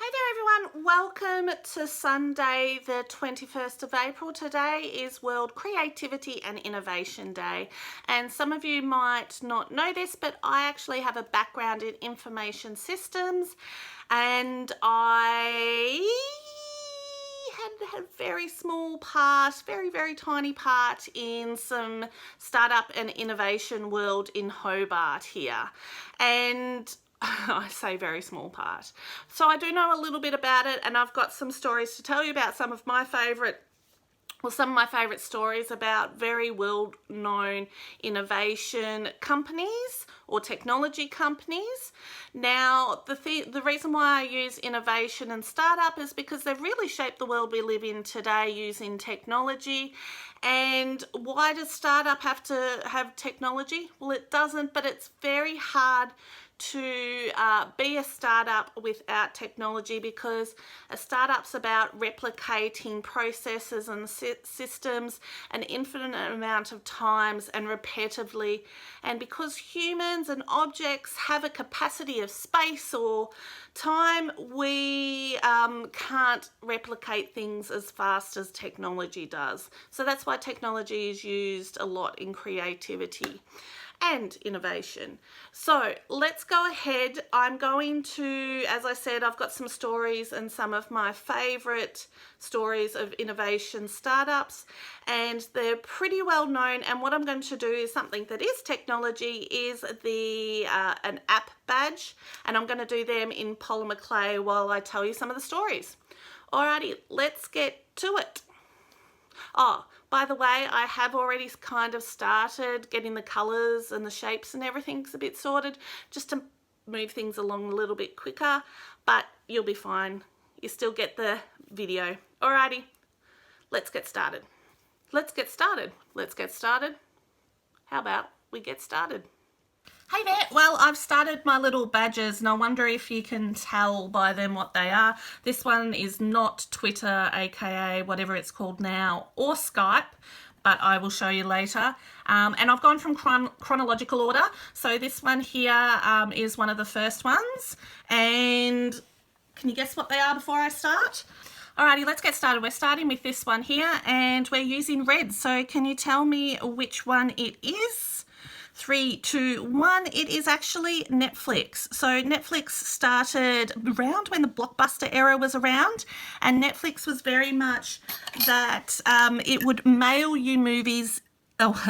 Hey there everyone, welcome to Sunday the 21st of April. Today is World Creativity and Innovation Day, and some of you might not know this, but I actually have a background in information systems, and I had a very small part, very tiny part in some startup and innovation world in Hobart here, and I say very small part. So I do know a little bit about it, and I've got some stories to tell you about some of my favourite stories about very well-known innovation companies or technology companies. Now, the reason why I use innovation and startup is because they've really shaped the world we live in today using technology. And why does startup have to have technology? Well, it doesn't, but it's very hard to be a startup without technology, because a startup's about replicating processes and systems an infinite amount of times and repetitively. And because humans and objects have a capacity of space or time, we can't replicate things as fast as technology does. So that's why technology is used a lot in creativity and innovation. So let's go ahead. I'm going to, as I said, I've got some stories and some of my favorite stories of innovation startups, and they're pretty well known. And what I'm going to do is something that is technology, is an app badge, and I'm going to do them in polymer clay while I tell you some of the stories. Alrighty, let's get to it. Oh, by the way, I have already kind of started getting the colours and the shapes and everything's a bit sorted, just to move things along a little bit quicker, but you'll be fine. You still get the video. Alrighty, let's get started. Let's get started. Let's get started. How about we get started? Hey there, well, I've started my little badges, and I wonder if you can tell by them what they are. This one is not Twitter, aka whatever it's called now, or Skype, but I will show you later. And I've gone from chronological order. So this one here is one of the first ones. And can you guess what they are before I start? Alrighty, let's get started. We're starting with this one here, and we're using red. So can you tell me which one it is? 3, 2, 1. It is actually Netflix. So Netflix started around when the Blockbuster era was around, and Netflix was very much that it would mail you movies.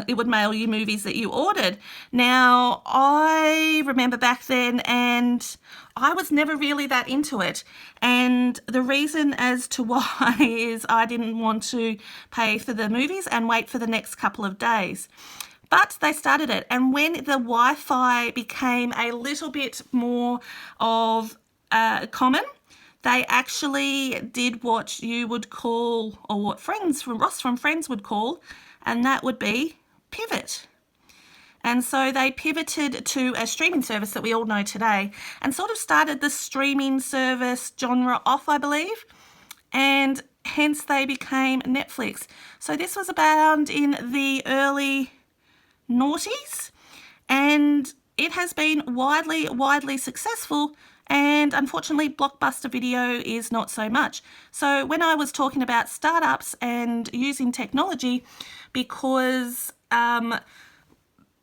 It would mail you movies that you ordered. Now, I remember back then, and I was never really that into it. And the reason as to why is I didn't want to pay for the movies and wait for the next couple of days. But they started it, and when the Wi-Fi became a little bit more of common, they actually did what you would call, or what Ross from Friends would call, and that would be pivot. And so they pivoted to a streaming service that we all know today, and sort of started the streaming service genre off, I believe, and hence they became Netflix. So this was about in the early noughties, and it has been widely successful, and unfortunately Blockbuster Video is not so much. So when I was talking about startups and using technology, because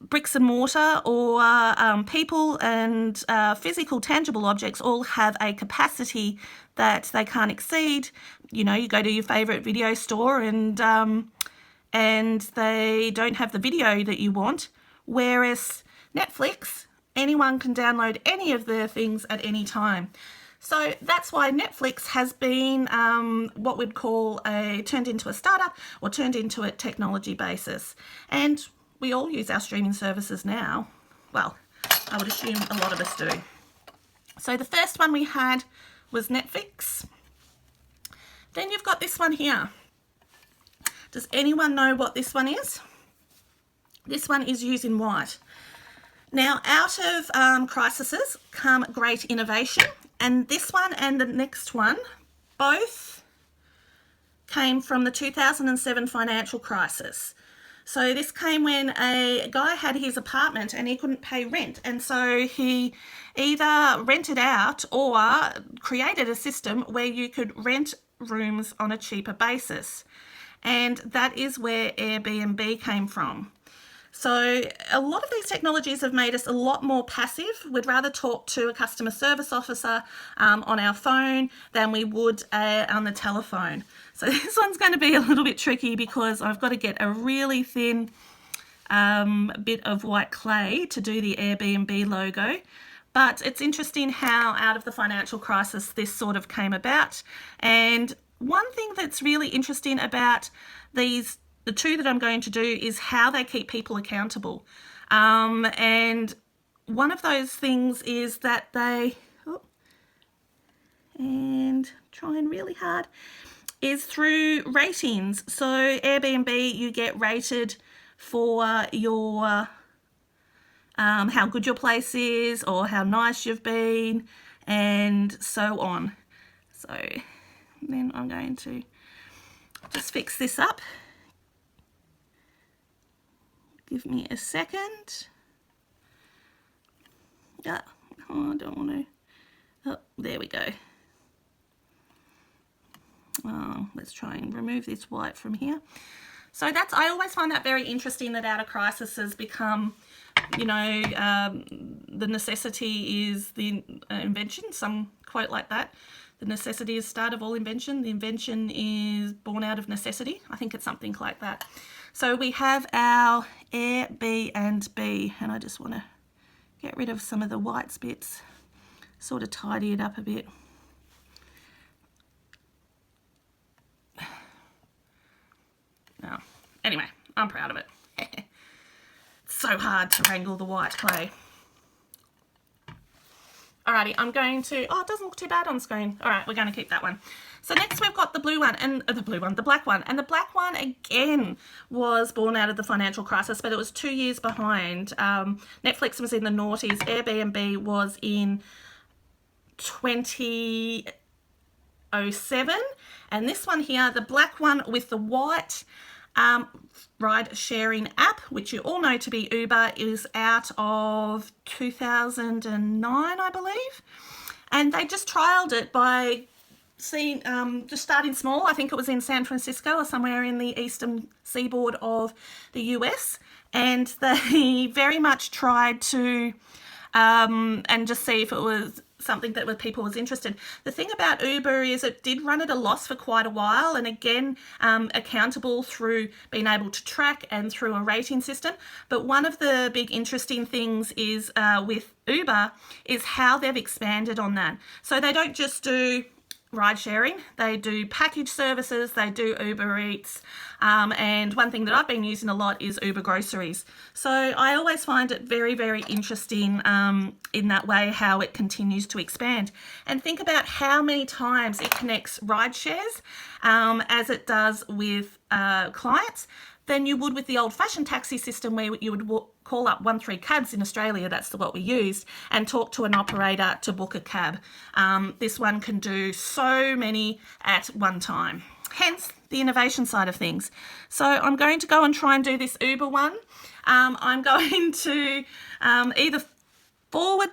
bricks and mortar or people and physical tangible objects all have a capacity that they can't exceed. You know, you go to your favorite video store and they don't have the video that you want, whereas Netflix, anyone can download any of their things at any time. So that's why Netflix has been what we'd call turned into a startup, or turned into a technology basis. And we all use our streaming services now. Well, I would assume a lot of us do. So the first one we had was Netflix. Then you've got this one here. Does anyone know what this one is? This one is using white. Now, out of crises come great innovation, and this one and the next one both came from the 2007 financial crisis. So this came when a guy had his apartment and he couldn't pay rent, and so he either rented out or created a system where you could rent rooms on a cheaper basis, and that is where Airbnb came from. So a lot of these technologies have made us a lot more passive. We'd rather talk to a customer service officer on our phone than we would on the telephone. So this one's going to be a little bit tricky because I've got to get a really thin bit of white clay to do the Airbnb logo. But it's interesting how out of the financial crisis this sort of came about. And one thing that's really interesting about the two that I'm going to do is how they keep people accountable. And one of those things is that they, and trying really hard, is through ratings. So Airbnb, you get rated for your how good your place is or how nice you've been and so on. So then I'm going to just fix this up. Give me a second. Oh, I don't want to. Oh, there we go. Let's try and remove this white from here. So I always find that very interesting that out of crisis has become, you know, the necessity is the invention. Some quote like that. The necessity is start of all invention. The invention is born out of necessity. I think it's something like that. So we have our Airbnb, and I just want to get rid of some of the white bits, sort of tidy it up a bit. No. Anyway, I'm proud of it. It's so hard to wrangle the white clay. Alrighty, I'm going to, oh, it doesn't look too bad on screen. All right, we're going to keep that one. So next we've got the blue one, and the black one. And the black one, again, was born out of the financial crisis, but it was 2 years behind. Netflix was in the noughties. Airbnb was in 2007. And this one here, the black one with the white ride sharing app, which you all know to be Uber, is out of 2009, I believe. And they just trialed it by just starting small. I think it was in San Francisco or somewhere in the eastern seaboard of the US. And they very much tried to and just see if it was something that people was interested. The thing about Uber is it did run at a loss for quite a while, and again accountable through being able to track and through a rating system. But one of the big interesting things is with Uber is how they've expanded on that. So they don't just do ride sharing, they do package services, they do Uber Eats, and one thing that I've been using a lot is Uber Groceries. So I always find it very, very interesting in that way how it continues to expand. And think about how many times it connects ride shares as it does with clients than you would with the old-fashioned taxi system where you would call up 13 cabs in Australia, that's what we used, and talk to an operator to book a cab. This one can do so many at one time, hence the innovation side of things. So I'm going to go and try and do this Uber one. I'm going to either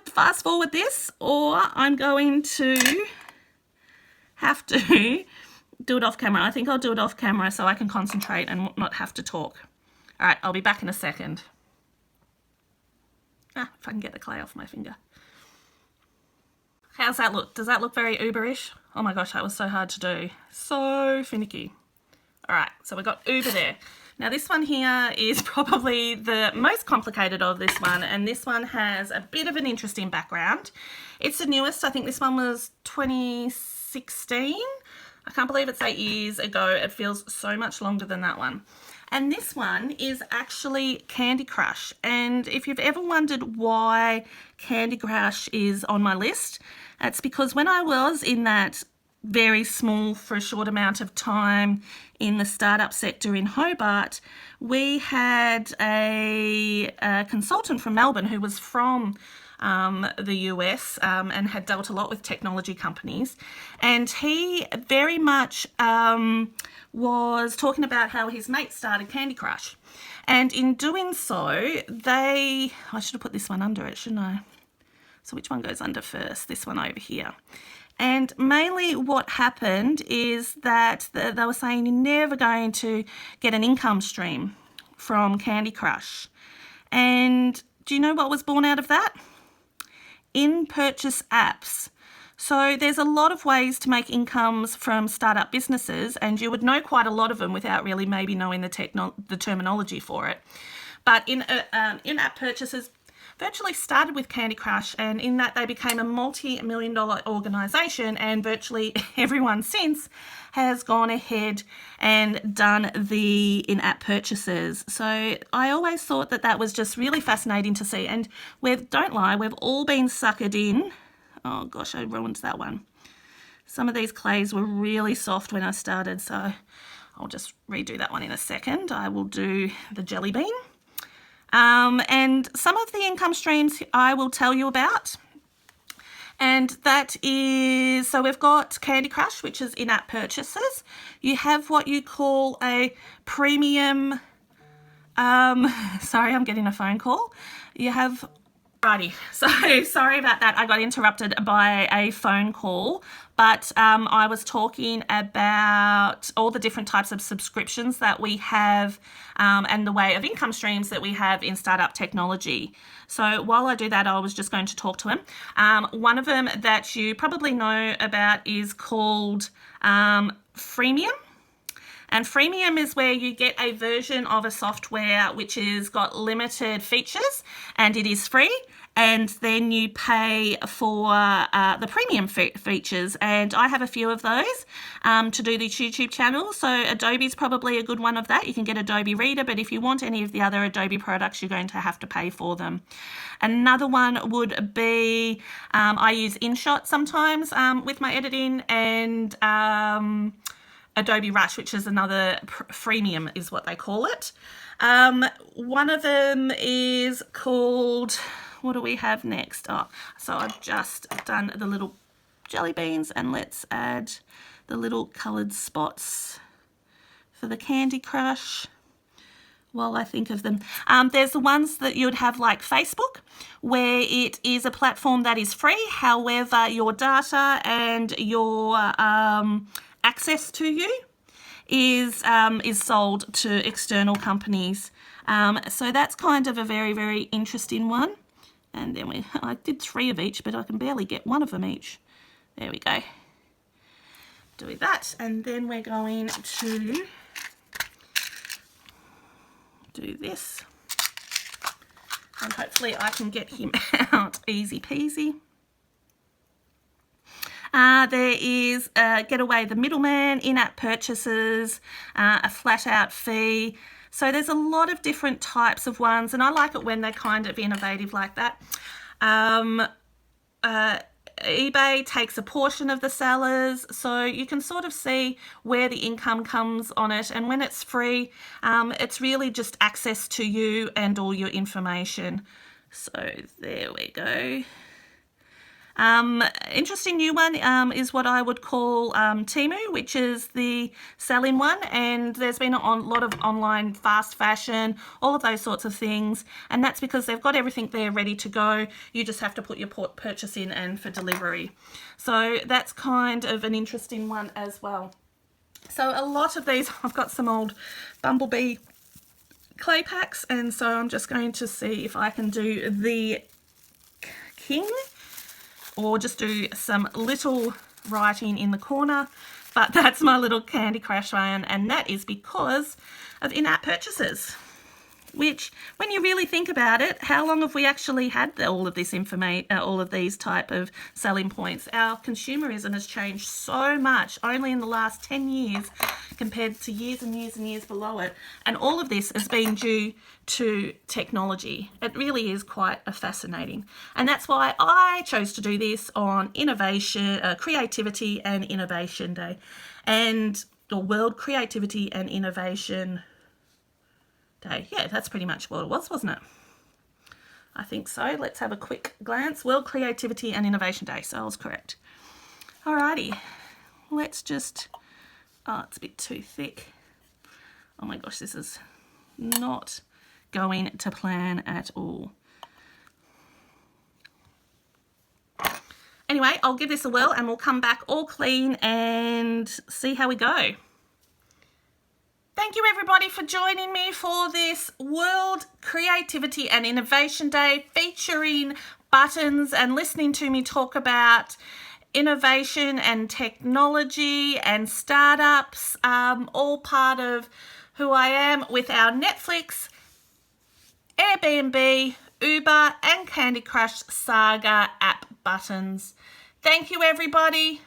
fast forward this, or I'm going to have to do it off camera. I think I'll do it off camera so I can concentrate and not have to talk. All right, I'll be back in a second. If I can get the clay off my finger. How's that look? Does that look very Uber-ish? Oh my gosh, that was so hard to do. So finicky. All right, so we've got Uber there. Now this one here is probably the most complicated of this one, and this one has a bit of an interesting background. It's the newest. I think this one was 2016. I can't believe it's 8 years ago. It feels so much longer than that one. And this one is actually Candy Crush. And if you've ever wondered why Candy Crush is on my list, it's because when I was in that very small for a short amount of time in the startup sector in Hobart, we had a consultant from Melbourne who was from the US, and had dealt a lot with technology companies. And he very much was talking about how his mate started Candy Crush. And in doing so, I should have put this one under it, shouldn't I? So which one goes under first? This one over here. And mainly what happened is that they were saying you're never going to get an income stream from Candy Crush. And do you know what was born out of that? In-purchase apps. So there's a lot of ways to make incomes from startup businesses, and you would know quite a lot of them without really maybe knowing the terminology for it. But in-app purchases virtually started with Candy Crush, and in that they became a multi-million-dollar organisation, and virtually everyone since has gone ahead and done the in-app purchases. So I always thought that that was just really fascinating to see, and don't lie, we've all been suckered in. Oh gosh, I ruined that one. Some of these clays were really soft when I started, so I'll just redo that one in a second. I will do the jelly bean. And some of the income streams I will tell you about. And that is, so we've got Candy Crush, which is in-app purchases. You have what you call a premium, sorry, I'm getting a phone call. You have, righty, so sorry about that. I got interrupted by a phone call, but I was talking about all the different types of subscriptions that we have, and the way of income streams that we have in startup technology. So while I do that, I was just going to talk to him. One of them that you probably know about is called freemium. And freemium is where you get a version of a software which has got limited features and it is free, and then you pay for the premium features. And I have a few of those to do this YouTube channel. So Adobe's probably a good one of that. You can get Adobe Reader, but if you want any of the other Adobe products, you're going to have to pay for them. Another one would be, I use InShot sometimes with my editing, and Adobe Rush, which is another freemium is what they call it. One of them is called, what do we have next? Oh, so I've just done the little jelly beans, and let's add the little coloured spots for the Candy Crush while I think of them. There's the ones that you'd have like Facebook, where it is a platform that is free. However, your data and your access to you is sold to external companies. So that's kind of a very, very interesting one. And then I did 3 of each, but I can barely get 1 of them each. There we go. Do that, and then we're going to do this. And hopefully I can get him out easy peasy. There is get away the middleman, in-app purchases, a flat-out fee. So there's a lot of different types of ones, and I like it when they're kind of innovative like that. eBay takes a portion of the sellers, so you can sort of see where the income comes on it. And when it's free, it's really just access to you and all your information. So there we go. Interesting new one is what I would call Temu, which is the selling one, and there's been a lot of online fast fashion, all of those sorts of things, and that's because they've got everything there ready to go. You just have to put your purchase in and for delivery. So that's kind of an interesting one as well. So a lot of these, I've got some old Bumblebee clay packs, and so I'm just going to see if I can do the king, or just do some little writing in the corner. But that's my little Candy Crush one, and that is because of in-app purchases, which, when you really think about it, how long have we actually had all of this information, all of these type of selling points? Our consumerism has changed so much only in the last 10 years compared to years and years and years below it. And all of this has been due to technology. It really is quite fascinating. And that's why I chose to do this on Innovation, Creativity and Innovation Day, and the World Creativity and Innovation Day. Yeah, that's pretty much what it was, wasn't it? I think so. Let's have a quick glance. World Creativity and Innovation Day, so I was correct. Alrighty, let's just, oh, it's a bit too thick. Oh my gosh, this is not going to plan at all. Anyway, I'll give this a whirl and we'll come back all clean and see how we go. Thank you everybody for joining me for this World Creativity and Innovation Day featuring buttons and listening to me talk about innovation and technology and startups, all part of who I am with our Netflix, Airbnb, Uber and Candy Crush Saga app buttons. Thank you everybody.